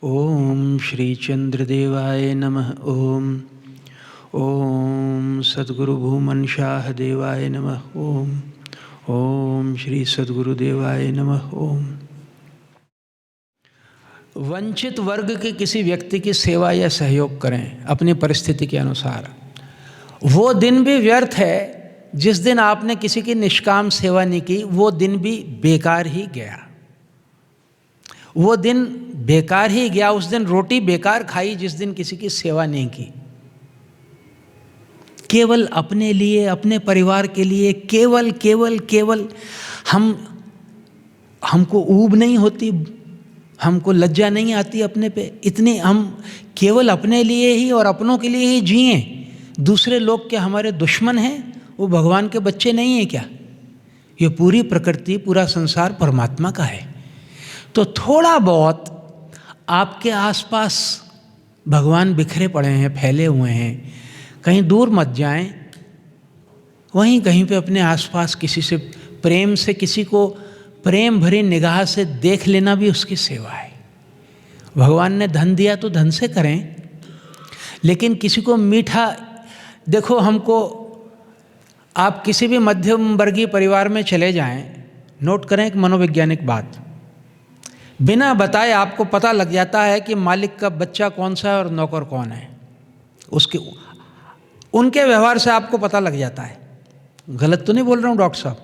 ओम श्री चंद्रदेवाय नमः। ओम ओम सद्गुरु भूमन शाह देवाय नमः। ओम ओम श्री सद्गुरुदेवाय नमः। ओम। वंचित वर्ग के किसी व्यक्ति की सेवा या सहयोग करें अपनी परिस्थिति के अनुसार। वो दिन भी व्यर्थ है जिस दिन आपने किसी की निष्काम सेवा नहीं की, वो दिन भी बेकार ही गया। वो दिन बेकार ही गया। उस दिन रोटी बेकार खाई जिस दिन किसी की सेवा नहीं की। केवल अपने लिए, अपने परिवार के लिए, केवल केवल केवल हमको ऊब नहीं होती, हमको लज्जा नहीं आती अपने पे। इतने हम केवल अपने लिए ही और अपनों के लिए ही जिए। दूसरे लोग क्या हमारे दुश्मन हैं? वो भगवान के बच्चे नहीं हैं क्या? ये पूरी प्रकृति, पूरा संसार परमात्मा का है। तो थोड़ा बहुत आपके आसपास भगवान बिखरे पड़े हैं, फैले हुए हैं, कहीं दूर मत जाएं। वहीं कहीं पे अपने आसपास किसी से प्रेम से, किसी को प्रेम भरी निगाह से देख लेना भी उसकी सेवा है। भगवान ने धन दिया तो धन से करें, लेकिन किसी को मीठा देखो। हमको, आप किसी भी मध्यम वर्गीय परिवार में चले जाएं, नोट करें एक मनोवैज्ञानिक बात। बिना बताए आपको पता लग जाता है कि मालिक का बच्चा कौन सा है और नौकर कौन है। उनके व्यवहार से आपको पता लग जाता है। गलत तो नहीं बोल रहा हूँ डॉक्टर साहब?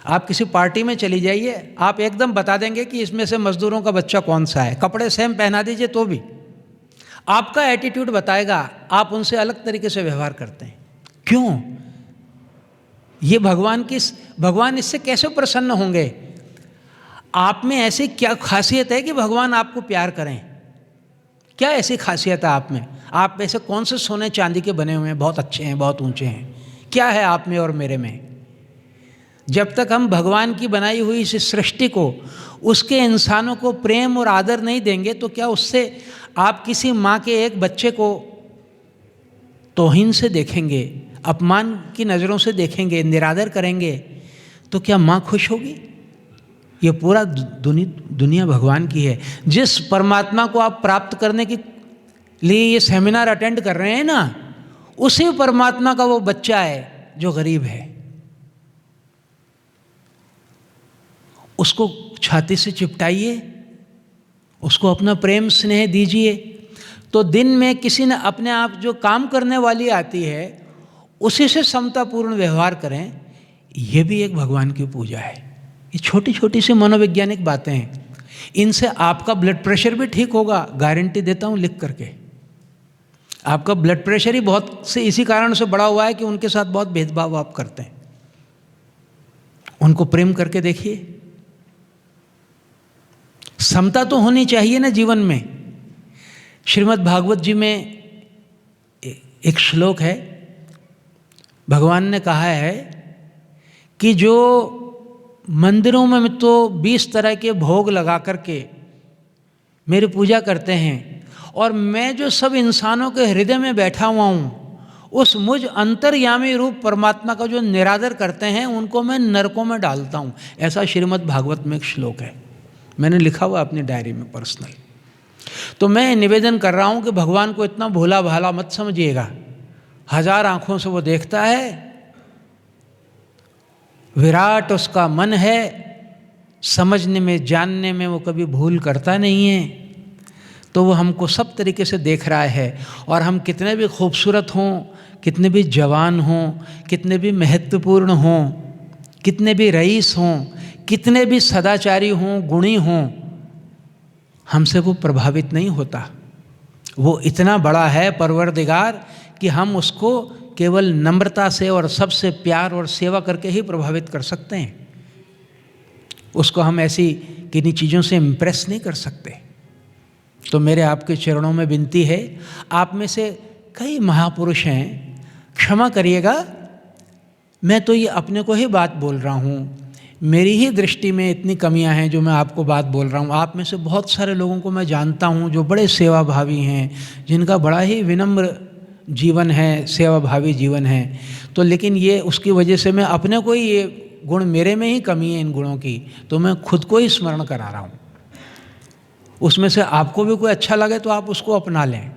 आप किसी पार्टी में चली जाइए, आप एकदम बता देंगे कि इसमें से मजदूरों का बच्चा कौन सा है। कपड़े सेम पहना दीजिए तो भी आपका एटीट्यूड बताएगा आप उनसे अलग तरीके से व्यवहार करते हैं। क्यों? ये भगवान इससे कैसे प्रसन्न होंगे? आप में ऐसी क्या खासियत है कि भगवान आपको प्यार करें? क्या ऐसी खासियत है आप में? आप ऐसे कौन से सोने चांदी के बने हुए हैं, बहुत अच्छे हैं, बहुत ऊंचे हैं? क्या है आप में और मेरे में? जब तक हम भगवान की बनाई हुई इस सृष्टि को, उसके इंसानों को प्रेम और आदर नहीं देंगे, तो क्या उससे आप किसी माँ के एक बच्चे को तौहीन से देखेंगे, अपमान की नज़रों से देखेंगे, निरादर करेंगे, तो क्या माँ खुश होगी? ये पूरा दुनिया भगवान की है। जिस परमात्मा को आप प्राप्त करने के लिए ये सेमिनार अटेंड कर रहे हैं ना, उसी परमात्मा का वो बच्चा है जो गरीब है। उसको छाती से चिपटाइए, उसको अपना प्रेम स्नेह दीजिए। तो दिन में किसी ने अपने आप जो काम करने वाली आती है, उसी से समतापूर्ण व्यवहार करें। यह भी एक भगवान की पूजा है। ये छोटी छोटी सी मनोवैज्ञानिक बातें हैं। इनसे आपका ब्लड प्रेशर भी ठीक होगा, गारंटी देता हूँ लिख करके। आपका ब्लड प्रेशर ही बहुत से इसी कारण से बढ़ा हुआ है कि उनके साथ बहुत भेदभाव आप करते हैं। उनको प्रेम करके देखिए। समता तो होनी चाहिए ना जीवन में। श्रीमद् भागवत जी में एक श्लोक है, भगवान ने कहा है कि जो मंदिरों में तो 20 तरह के भोग लगा करके मेरी पूजा करते हैं, और मैं जो सब इंसानों के हृदय में बैठा हुआ हूँ, उस मुझ अंतर्यामी रूप परमात्मा का जो निरादर करते हैं, उनको मैं नरकों में डालता हूँ। ऐसा श्रीमद् भागवत में एक श्लोक है, मैंने लिखा हुआ अपनी डायरी में पर्सनल। तो मैं निवेदन कर रहा हूँ कि भगवान को इतना भोला भाला मत समझिएगा। 1000 आँखों से वो देखता है, विराट उसका मन है, समझने में, जानने में वो कभी भूल करता नहीं है। तो वो हमको सब तरीके से देख रहा है। और हम कितने भी खूबसूरत हों, कितने भी जवान हों, कितने भी महत्वपूर्ण हों, कितने भी रईस हों, कितने भी सदाचारी हों, गुणी हों, हमसे वो प्रभावित नहीं होता। वो इतना बड़ा है परवरदिगार कि हम उसको केवल नम्रता से और सबसे प्यार और सेवा करके ही प्रभावित कर सकते हैं। उसको हम ऐसी किन्हीं चीज़ों से इम्प्रेस नहीं कर सकते। तो मेरे आपके चरणों में विनती है, आप में से कई महापुरुष हैं, क्षमा करिएगा, मैं तो ये अपने को ही बात बोल रहा हूँ। मेरी ही दृष्टि में इतनी कमियां हैं जो मैं आपको बात बोल रहा हूँ। आप में से बहुत सारे लोगों को मैं जानता हूँ जो बड़े सेवाभावी हैं, जिनका बड़ा ही विनम्र जीवन है, सेवाभावी जीवन है। तो लेकिन ये उसकी वजह से मैं अपने को ही, ये गुण मेरे में ही कमी है इन गुणों की, तो मैं खुद को ही स्मरण करा रहा हूँ। उसमें से आपको भी कोई अच्छा लगे तो आप उसको अपना लें।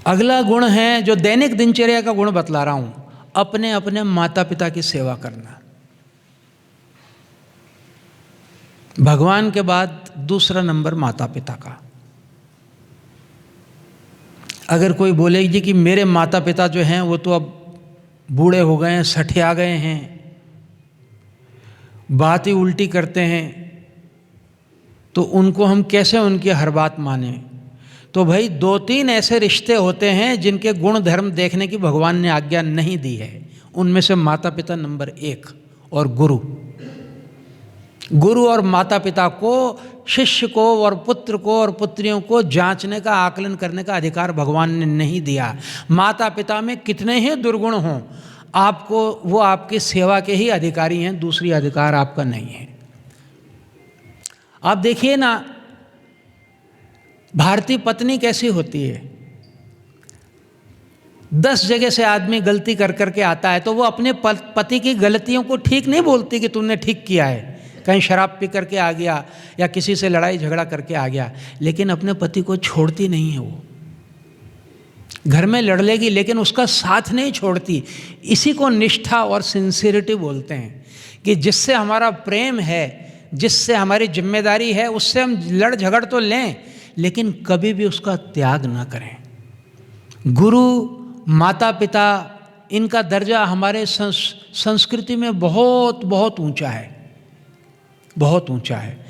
अगला गुण है जो दैनिक दिनचर्या का गुण बतला रहा हूं, अपने अपने माता पिता की सेवा करना। भगवान के बाद दूसरा नंबर माता पिता का। अगर कोई बोले जी कि मेरे माता पिता जो हैं वो तो अब बूढ़े हो गए हैं, सठिया गए हैं, बात ही उल्टी करते हैं, तो उनको हम कैसे उनकी हर बात माने? तो भाई 2-3 ऐसे रिश्ते होते हैं जिनके गुण धर्म देखने की भगवान ने आज्ञा नहीं दी है। उनमें से माता पिता नंबर 1 और गुरु। गुरु और माता पिता को, शिष्य को और पुत्र को और पुत्रियों को जांचने का, आकलन करने का अधिकार भगवान ने नहीं दिया। माता पिता में कितने ही दुर्गुण हों, आपको वो आपकी सेवा के ही अधिकारी हैं, दूसरी अधिकार आपका नहीं है। आप देखिए ना, भारतीय पत्नी कैसी होती है। 10 जगह से आदमी गलती कर करके आता है तो वो अपने पति की गलतियों को ठीक नहीं बोलती कि तुमने ठीक किया है। कहीं शराब पी करके आ गया या किसी से लड़ाई झगड़ा करके आ गया, लेकिन अपने पति को छोड़ती नहीं है। वो घर में लड़ लेगी लेकिन उसका साथ नहीं छोड़ती। इसी को निष्ठा और सिंसियरिटी बोलते हैं, कि जिससे हमारा प्रेम है, जिससे हमारी जिम्मेदारी है, उससे हम लड़ झगड़ तो लें लेकिन कभी भी उसका त्याग ना करें। गुरु, माता पिता, इनका दर्जा हमारे संस्कृति में बहुत बहुत ऊंचा है, बहुत ऊंचा है।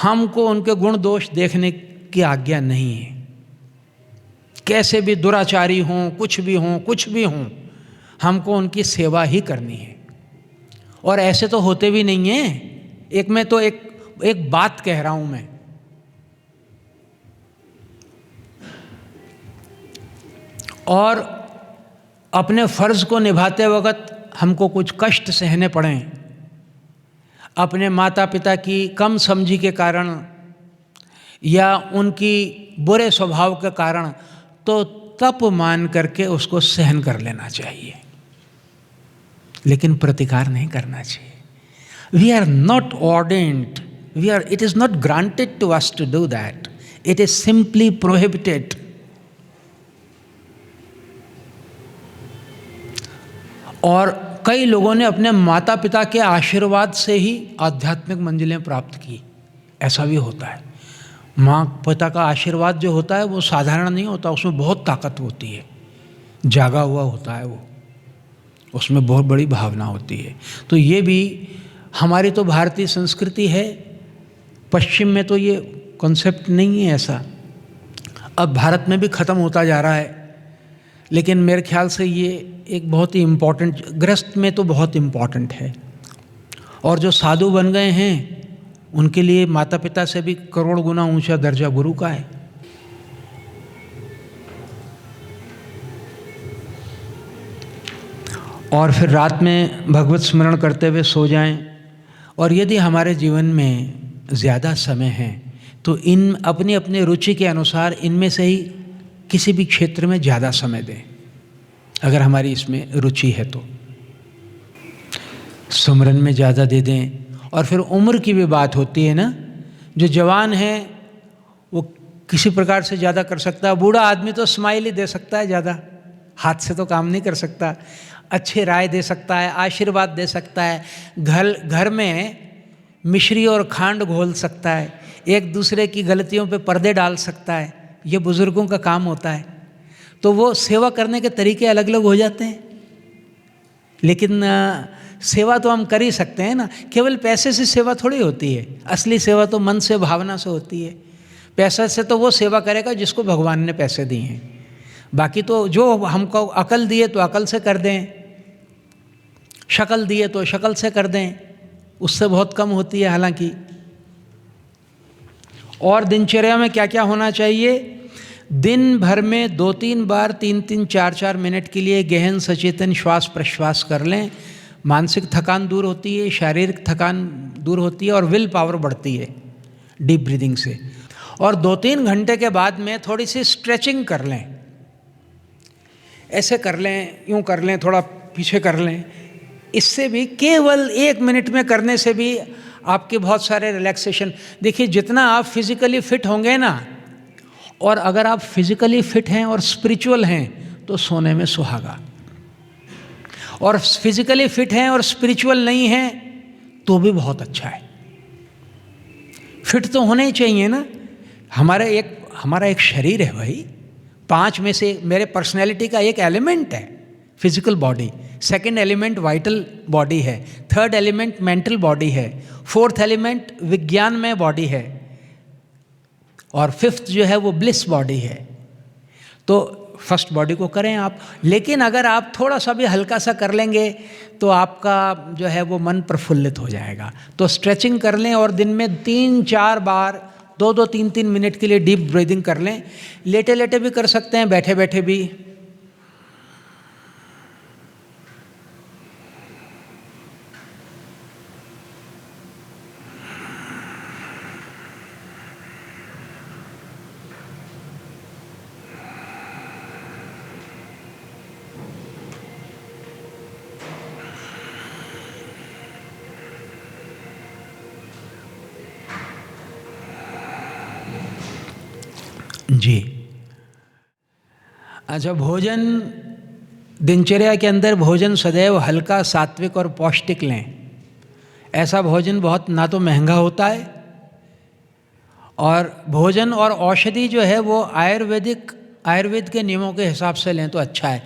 हमको उनके गुण दोष देखने की आज्ञा नहीं है। कैसे भी दुराचारी हों, कुछ भी हों, हमको उनकी सेवा ही करनी है। और ऐसे तो होते भी नहीं हैं। एक बात कह रहा हूं मैं, और अपने फर्ज को निभाते वक्त हमको कुछ कष्ट सहने पड़ें, अपने माता पिता की कम समझी के कारण या उनकी बुरे स्वभाव के कारण, तो तप मान करके उसको सहन कर लेना चाहिए, लेकिन प्रतिकार नहीं करना चाहिए। We are not ordained, it is not granted to us to do that, it is simply prohibited. और कई लोगों ने अपने माता पिता के आशीर्वाद से ही आध्यात्मिक मंजिलें प्राप्त की, ऐसा भी होता है। माँ पिता का आशीर्वाद जो होता है वो साधारण नहीं होता, उसमें बहुत ताकत होती है, जागा हुआ होता है वो, उसमें बहुत बड़ी भावना होती है। तो ये भी हमारी तो भारतीय संस्कृति है, पश्चिम में तो ये कॉन्सेप्ट नहीं है ऐसा। अब भारत में भी ख़त्म होता जा रहा है, लेकिन मेरे ख्याल से ये एक बहुत ही इम्पोर्टेंट, गृहस्थ में तो बहुत इम्पोर्टेंट है। और जो साधु बन गए हैं उनके लिए माता पिता से भी करोड़ गुना ऊंचा दर्जा गुरु का है। और फिर रात में भगवत स्मरण करते हुए सो जाएं। और यदि हमारे जीवन में ज़्यादा समय है तो इन अपनी अपनी रुचि के अनुसार इनमें से ही किसी भी क्षेत्र में ज़्यादा समय दें, अगर हमारी इसमें रुचि है तो। सुमरन में ज़्यादा दे दें। और फिर उम्र की भी बात होती है ना, जो जवान है वो किसी प्रकार से ज़्यादा कर सकता है, बूढ़ा आदमी तो स्माइल ही दे सकता है, ज़्यादा हाथ से तो काम नहीं कर सकता, अच्छे राय दे सकता है, आशीर्वाद दे सकता है, घर में मिश्री और खांड घोल सकता है, एक दूसरे की गलतियों पे पर्दे डाल सकता है, ये बुज़ुर्गों का काम होता है। तो वो सेवा करने के तरीके अलग अलग हो जाते हैं, लेकिन सेवा तो हम कर ही सकते हैं ना। केवल पैसे से सेवा थोड़ी होती है, असली सेवा तो मन से, भावना से होती है। पैसा से तो वो सेवा करेगा जिसको भगवान ने पैसे दिए हैं, बाकी तो जो हमको अकल दिए तो अकल से कर दें, शक्ल दिए तो शक्ल से कर दें, उससे बहुत कम होती है हालांकि। और दिनचर्या में क्या क्या होना चाहिए? दिन भर में 2-3 बार 3-3, 4-4 मिनट के लिए गहन सचेतन श्वास प्रश्वास कर लें। मानसिक थकान दूर होती है, शारीरिक थकान दूर होती है और विल पावर बढ़ती है डीप ब्रीदिंग से। और 2-3 घंटे के बाद में थोड़ी सी स्ट्रेचिंग कर लें, ऐसे कर लें, यूँ कर लें, थोड़ा पीछे कर लें। इससे भी केवल 1 मिनट में करने से भी आपके बहुत सारे रिलैक्सेशन। देखिए जितना आप फिजिकली फिट होंगे ना, और अगर आप फिजिकली फिट हैं और स्पिरिचुअल हैं तो सोने में सुहागा, और फिजिकली फिट हैं और स्पिरिचुअल नहीं हैं तो भी बहुत अच्छा है। फिट तो होने ही चाहिए ना। हमारा एक शरीर है भाई, 5 में से मेरे पर्सनैलिटी का एक एलिमेंट है physical body, second element vital body है, थर्ड एलिमेंट मेंटल बॉडी है, फोर्थ एलिमेंट विज्ञान में बॉडी है, और फिफ्थ जो है वो ब्लिस बॉडी है। तो फर्स्ट बॉडी को करें आप, लेकिन अगर आप थोड़ा सा भी हल्का सा कर लेंगे तो आपका जो है वो मन प्रफुल्लित हो जाएगा। तो स्ट्रेचिंग कर लें और दिन में 3-4 बार 2-2, 3-3 मिनट के लिए डीप ब्रीदिंग कर लें। लेटे लेटे भी कर सकते हैं, बैठे बैठे भी। जी अच्छा, भोजन दिनचर्या के अंदर भोजन सदैव हल्का, सात्विक और पौष्टिक लें। ऐसा भोजन बहुत ना तो महंगा होता है, और भोजन और औषधि जो है वो आयुर्वेद के नियमों के हिसाब से लें तो अच्छा है।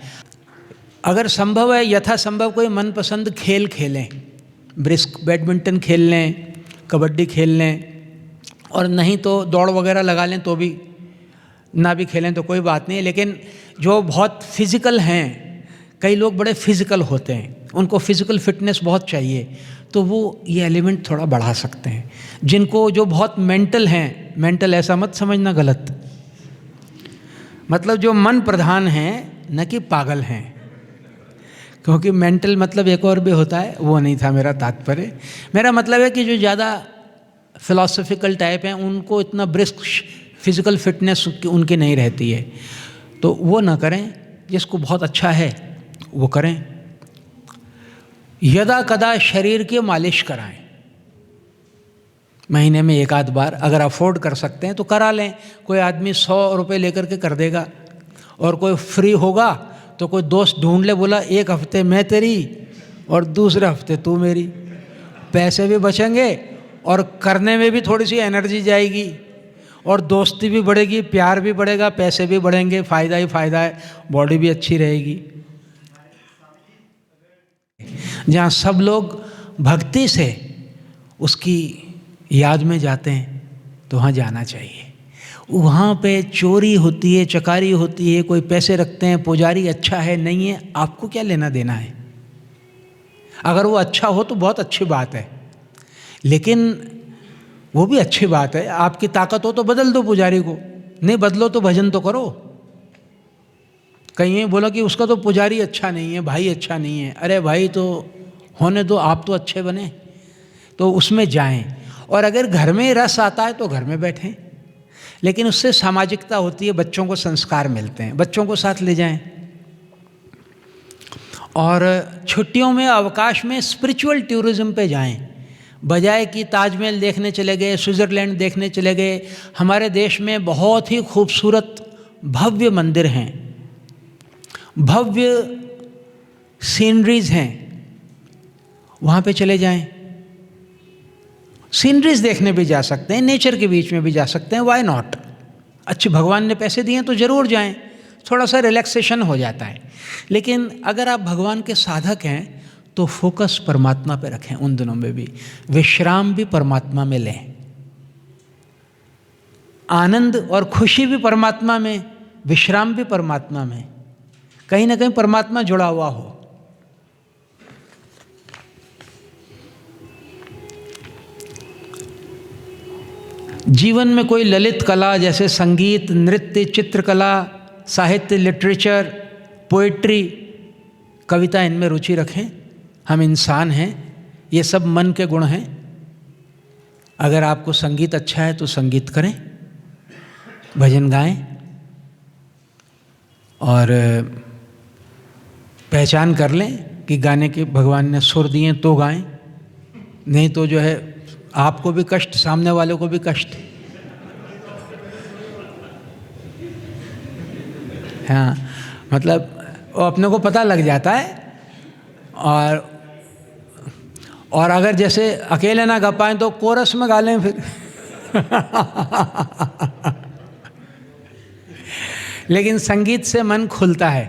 अगर संभव है, यथासंभव कोई मनपसंद खेल खेलें, ब्रिस्क बैडमिंटन खेल लें, कबड्डी खेल लें, और नहीं तो दौड़ वगैरह लगा लें, तो भी ना भी खेलें तो कोई बात नहीं। लेकिन जो बहुत फिज़िकल हैं, कई लोग बड़े फिज़िकल होते हैं, उनको फिज़िकल फिटनेस बहुत चाहिए, तो वो ये एलिमेंट थोड़ा बढ़ा सकते हैं। जिनको जो बहुत मेंटल हैं, मेंटल ऐसा मत समझना गलत, मतलब जो मन प्रधान हैं, न कि पागल हैं, क्योंकि मेंटल मतलब एक और भी होता है, वो नहीं था मेरा तात्पर्य। मेरा मतलब है कि जो ज़्यादा फिलॉसफिकल टाइप हैं उनको इतना ब्रिस्क फिज़िकल फिटनेस उनकी नहीं रहती है, तो वो ना करें। जिसको बहुत अच्छा है वो करें। यदा कदा शरीर की मालिश कराएं, महीने में 1-8 बार, अगर अफोर्ड कर सकते हैं तो करा लें। कोई आदमी 100 रुपये लेकर के कर देगा, और कोई फ्री होगा तो कोई दोस्त ढूंढ ले, बोला 1 हफ्ते मैं तेरी और दूसरे हफ्ते तू मेरी, पैसे भी बचेंगे और करने में भी थोड़ी सी एनर्जी जाएगी, और दोस्ती भी बढ़ेगी, प्यार भी बढ़ेगा, पैसे भी बढ़ेंगे, फ़ायदा ही फ़ायदा है, बॉडी भी अच्छी रहेगी। जहाँ सब लोग भक्ति से उसकी याद में जाते हैं तो वहाँ जाना चाहिए। वहाँ पे चोरी होती है, चकारी होती है, कोई पैसे रखते हैं, पुजारी अच्छा है नहीं है, आपको क्या लेना देना है। अगर वो अच्छा हो तो बहुत अच्छी बात है, लेकिन वो भी अच्छी बात है। आपकी ताकत हो तो बदल दो पुजारी को, नहीं बदलो तो भजन तो करो। कहीं बोला कि उसका तो पुजारी अच्छा नहीं है, भाई अच्छा नहीं है, अरे भाई तो होने दो, आप तो अच्छे बने, तो उसमें जाएं। और अगर घर में रस आता है तो घर में बैठें, लेकिन उससे सामाजिकता होती है, बच्चों को संस्कार मिलते हैं, बच्चों को साथ ले जाएं। और छुट्टियों में, अवकाश में स्पिरिचुअल टूरिज्म पे जाएं, बजाय कि ताजमहल देखने चले गए, स्विट्ज़रलैंड देखने चले गए। हमारे देश में बहुत ही खूबसूरत भव्य मंदिर हैं, भव्य सीनरीज हैं, वहाँ पे चले जाएं। सीनरीज देखने भी जा सकते हैं, नेचर के बीच में भी जा सकते हैं, व्हाई नॉट। अच्छे भगवान ने पैसे दिए तो ज़रूर जाएं, थोड़ा सा रिलैक्सेशन हो जाता है। लेकिन अगर आप भगवान के साधक हैं तो फोकस परमात्मा पे रखें, उन दिनों में भी विश्राम भी परमात्मा में लें, आनंद और खुशी भी परमात्मा में, विश्राम भी परमात्मा में, कहीं ना कहीं परमात्मा जुड़ा हुआ हो। जीवन में कोई ललित कला जैसे संगीत, नृत्य, चित्रकला, साहित्य, लिटरेचर, पोइट्री, कविता, इनमें रुचि रखें। हम इंसान हैं, ये सब मन के गुण हैं। अगर आपको संगीत अच्छा है तो संगीत करें, भजन गाएं, और पहचान कर लें कि गाने के भगवान ने सुर दिए तो गाएं, नहीं तो जो है आपको भी कष्ट, सामने वाले को भी कष्ट। हाँ, मतलब वो अपने को पता लग जाता है। और अगर जैसे अकेले ना गा पाएँ तो कोरस में गा लें फिर। लेकिन संगीत से मन खुलता है।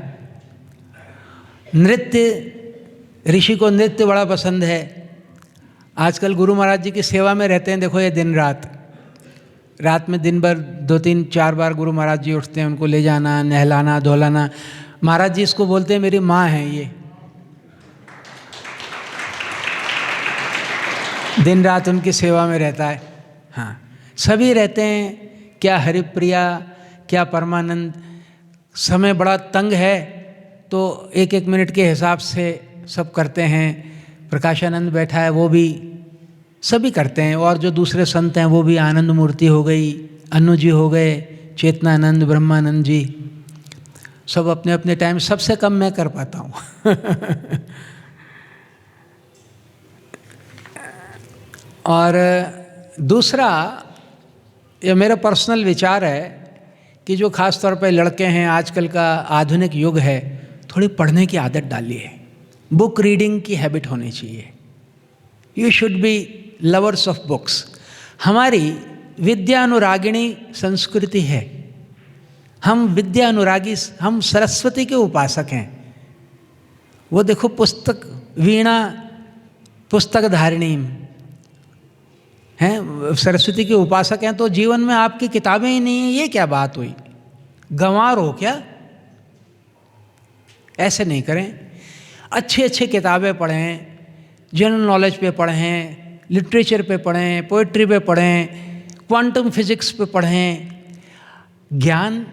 नृत्य, ऋषि को नृत्य बड़ा पसंद है। आजकल गुरु महाराज जी की सेवा में रहते हैं, देखो ये दिन रात में दिन भर 2-3-4 बार गुरु महाराज जी उठते हैं, उनको ले जाना, नहलाना, धुलाना। महाराज जी इसको बोलते हैं मेरी माँ है ये। दिन रात उनकी सेवा में रहता है। हाँ, सभी रहते हैं, क्या हरिप्रिया, क्या परमानंद। समय बड़ा तंग है तो 1-1 मिनट के हिसाब से सब करते हैं। प्रकाशानंद बैठा है, वो भी सभी करते हैं। और जो दूसरे संत हैं वो भी, आनंद मूर्ति हो गई, अनु जी हो गए, चेतनानंद, ब्रह्मानंद जी, सब अपने अपने टाइम। सबसे कम मैं कर पाता हूँ। और दूसरा, ये मेरा पर्सनल विचार है कि जो खास तौर पे लड़के हैं, आजकल का आधुनिक युग है, थोड़ी पढ़ने की आदत डालिए। बुक रीडिंग की हैबिट होनी चाहिए। You should be lovers of books. हमारी विद्या अनुरागिणी संस्कृति है। हम विद्या अनुरागी, हम सरस्वती के उपासक हैं। वो देखो पुस्तक, वीणा पुस्तक धारिणी हैं, सरस्वती के उपासक हैं, तो जीवन में आपकी किताबें ही नहीं हैं, ये क्या बात हुई? गंवार हो क्या? ऐसे नहीं करें। अच्छे अच्छे किताबें पढ़ें, जनरल नॉलेज पे पढ़ें, लिटरेचर पे पढ़ें, पोइट्री पे पढ़ें, क्वांटम फिजिक्स पे पढ़ें। ज्ञान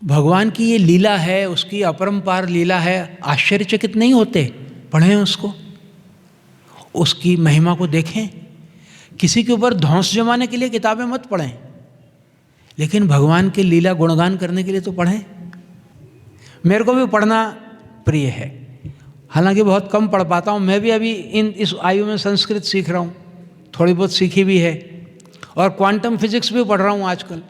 भगवान की ये लीला है, उसकी अपरंपार लीला है, आश्चर्यचकित नहीं होते? पढ़ें उसको, उसकी महिमा को देखें। किसी के ऊपर धौंस जमाने के लिए किताबें मत पढ़ें, लेकिन भगवान की लीला गुणगान करने के लिए तो पढ़ें। मेरे को भी पढ़ना प्रिय है, हालांकि बहुत कम पढ़ पाता हूँ। मैं भी अभी इस आयु में संस्कृत सीख रहा हूँ, थोड़ी बहुत सीखी भी है, और क्वांटम फिजिक्स भी पढ़ रहा हूँ आजकल।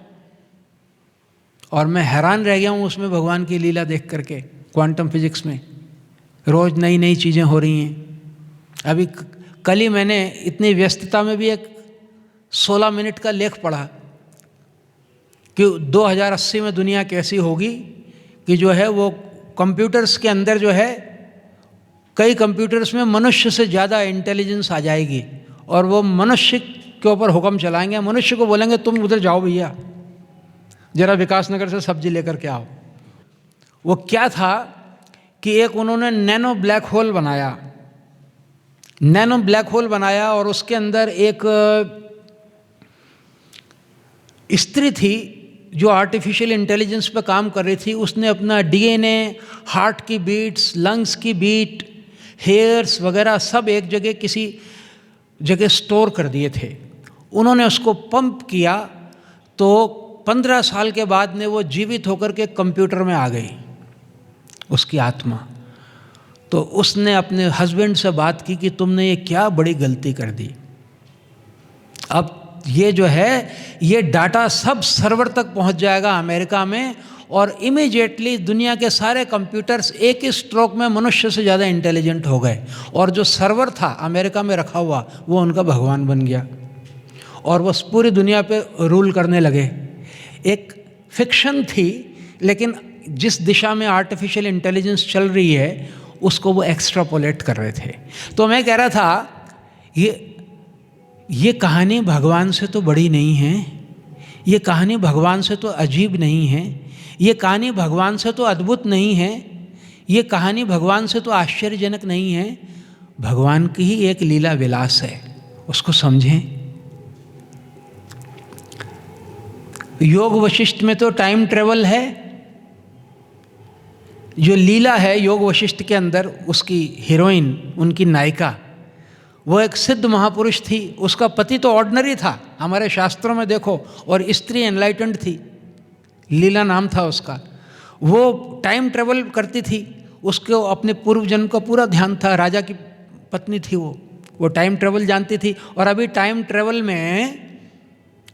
और मैं हैरान रह गया हूँ उसमें भगवान की लीला देख करके। क्वांटम फिजिक्स में रोज़ नई नई चीज़ें हो रही हैं। अभी कल ही मैंने इतनी व्यस्तता में भी एक 16 मिनट का लेख पढ़ा कि 2080 में दुनिया कैसी होगी, कि जो है वो कंप्यूटर्स के अंदर जो है, कई कंप्यूटर्स में मनुष्य से ज़्यादा इंटेलिजेंस आ जाएगी, और वो मनुष्य के ऊपर हुक्म चलाएंगे। मनुष्य को बोलेंगे तुम उधर जाओ भैया, जरा विकासनगर से सब्जी लेकर के आओ। वो क्या था कि एक उन्होंने नैनो ब्लैक होल बनाया, नैनो ब्लैक होल बनाया, और उसके अंदर एक स्त्री थी जो आर्टिफिशियल इंटेलिजेंस पर काम कर रही थी। उसने अपना डीएनए, हार्ट की बीट्स, लंग्स की बीट, हेयर्स वगैरह सब एक जगह किसी जगह स्टोर कर दिए थे। उन्होंने उसको पंप किया तो 15 साल के बाद में वो जीवित होकर के कंप्यूटर में आ गई, उसकी आत्मा। तो उसने अपने हस्बैंड से बात की कि तुमने ये क्या बड़ी गलती कर दी। अब ये जो है, ये डाटा सब सर्वर तक पहुंच जाएगा अमेरिका में, और इमीडिएटली दुनिया के सारे कंप्यूटर्स एक ही स्ट्रोक में मनुष्य से ज़्यादा इंटेलिजेंट हो गए। और जो सर्वर था अमेरिका में रखा हुआ, वो उनका भगवान बन गया, और वो पूरी दुनिया पे रूल करने लगे। एक फिक्शन थी, लेकिन जिस दिशा में आर्टिफिशियल इंटेलिजेंस चल रही है उसको वो एक्स्ट्रापोलेट कर रहे थे। तो मैं कह रहा था, ये कहानी भगवान से तो बड़ी नहीं है, ये कहानी भगवान से तो अजीब नहीं है, ये कहानी भगवान से तो अद्भुत नहीं है, ये कहानी भगवान से तो आश्चर्यजनक नहीं है। भगवान की ही एक लीला विलास है, उसको समझें। योग वशिष्ठ में तो टाइम ट्रेवल है। जो लीला है योग वशिष्ठ के अंदर, उसकी हीरोइन, उनकी नायिका, वो एक सिद्ध महापुरुष थी। उसका पति तो ऑर्डिनरी था, हमारे शास्त्रों में देखो, और स्त्री एनलाइटेंड थी, लीला नाम था उसका। वो टाइम ट्रेवल करती थी, उसको अपने पूर्व जन्म का पूरा ध्यान था। राजा की पत्नी थी वो, वो टाइम ट्रेवल जानती थी, और अभी टाइम ट्रेवल में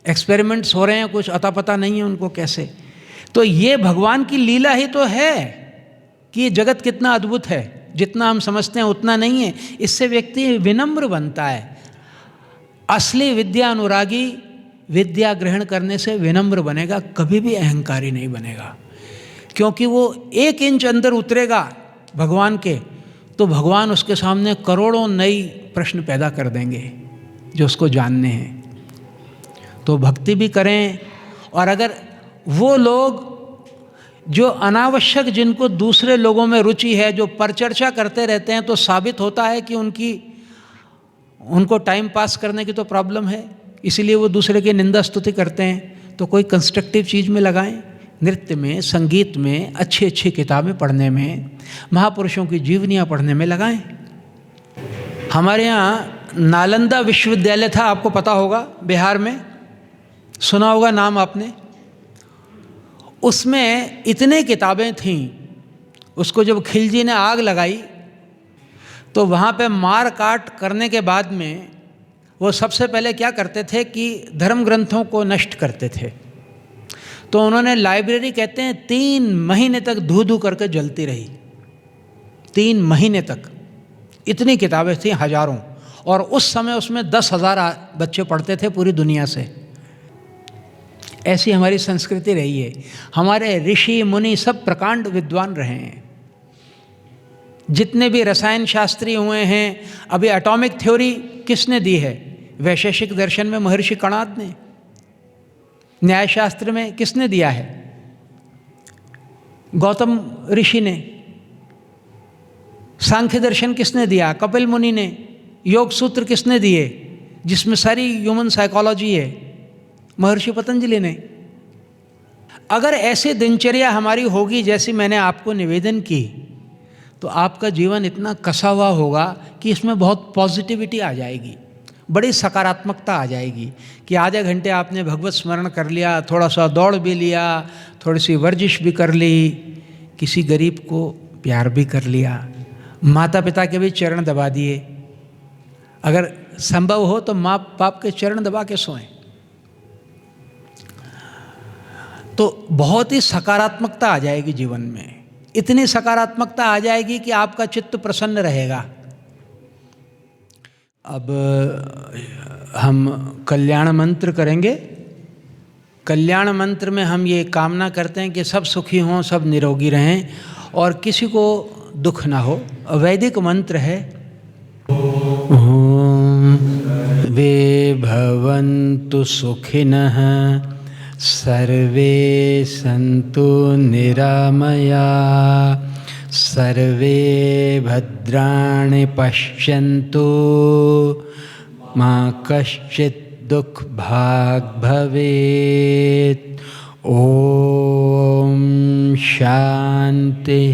एक्सपेरिमेंट्स हो रहे हैं, कुछ अता पता नहीं है उनको कैसे। तो ये भगवान की लीला ही तो है कि ये जगत कितना अद्भुत है, जितना हम समझते हैं उतना नहीं है। इससे व्यक्ति विनम्र बनता है। असली विद्या अनुरागी विद्या ग्रहण करने से विनम्र बनेगा, कभी भी अहंकारी नहीं बनेगा। क्योंकि वो 1 इंच अंदर उतरेगा भगवान के, तो भगवान उसके सामने करोड़ों नई प्रश्न पैदा कर देंगे जो उसको जानने हैं। तो भक्ति भी करें। और अगर वो लोग जो अनावश्यक, जिनको दूसरे लोगों में रुचि है, जो परचर्चा करते रहते हैं, तो साबित होता है कि उनको टाइम पास करने की तो प्रॉब्लम है, इसीलिए वो दूसरे की निंदा स्तुति करते हैं। तो कोई कंस्ट्रक्टिव चीज़ में लगाएं, नृत्य में, संगीत में, अच्छी अच्छी किताबें पढ़ने में, महापुरुषों की जीवनियाँ पढ़ने में लगाएं। हमारे यहाँ नालंदा विश्वविद्यालय था, आपको पता होगा, बिहार में, सुना होगा नाम आपने। उसमें इतने किताबें थीं, उसको जब खिलजी ने आग लगाई तो वहाँ पे मार काट करने के बाद में वो सबसे पहले क्या करते थे कि धर्म ग्रंथों को नष्ट करते थे। तो उन्होंने लाइब्रेरी, कहते हैं 3 महीने तक धू धू करके जलती रही, 3 महीने तक। इतनी किताबें थीं, हजारों, और उस समय उसमें 10,000 बच्चे पढ़ते थे पूरी दुनिया से। ऐसी हमारी संस्कृति रही है। हमारे ऋषि मुनि सब प्रकांड विद्वान रहे हैं। जितने भी रसायन शास्त्री हुए हैं, अभी एटॉमिक थ्योरी किसने दी है? वैशेषिक दर्शन में महर्षि कणाद ने। न्यायशास्त्र में किसने दिया है? गौतम ऋषि ने। सांख्य दर्शन किसने दिया? कपिल मुनि ने। योग सूत्र किसने दिए, जिसमें सारी ह्यूमन साइकोलॉजी है? महर्षि पतंजलि ने। अगर ऐसे दिनचर्या हमारी होगी जैसी मैंने आपको निवेदन की, तो आपका जीवन इतना कसा हुआ होगा कि इसमें बहुत पॉजिटिविटी आ जाएगी, बड़ी सकारात्मकता आ जाएगी कि आधे घंटे आपने भगवत स्मरण कर लिया, थोड़ा सा दौड़ भी लिया, थोड़ी सी वर्जिश भी कर ली, किसी गरीब को प्यार भी कर लिया, माता पिता के भी चरण दबा दिए। अगर संभव हो तो माँ बाप के चरण दबा के सोएं, तो बहुत ही सकारात्मकता आ जाएगी जीवन में। इतनी सकारात्मकता आ जाएगी कि आपका चित्त प्रसन्न रहेगा। अब हम कल्याण मंत्र करेंगे। कल्याण मंत्र में हम ये कामना करते हैं कि सब सुखी हों, सब निरोगी रहें और किसी को दुख ना हो। वैदिक मंत्र है, ओम वे भवन्तु सुखिनः सर्वे सन्तु निरामया सर्वे भद्राणि पश्यन्तु मा कश्चित् दुःख भाग् भवेत्। ओम शांति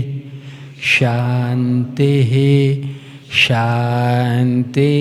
शांति शांति।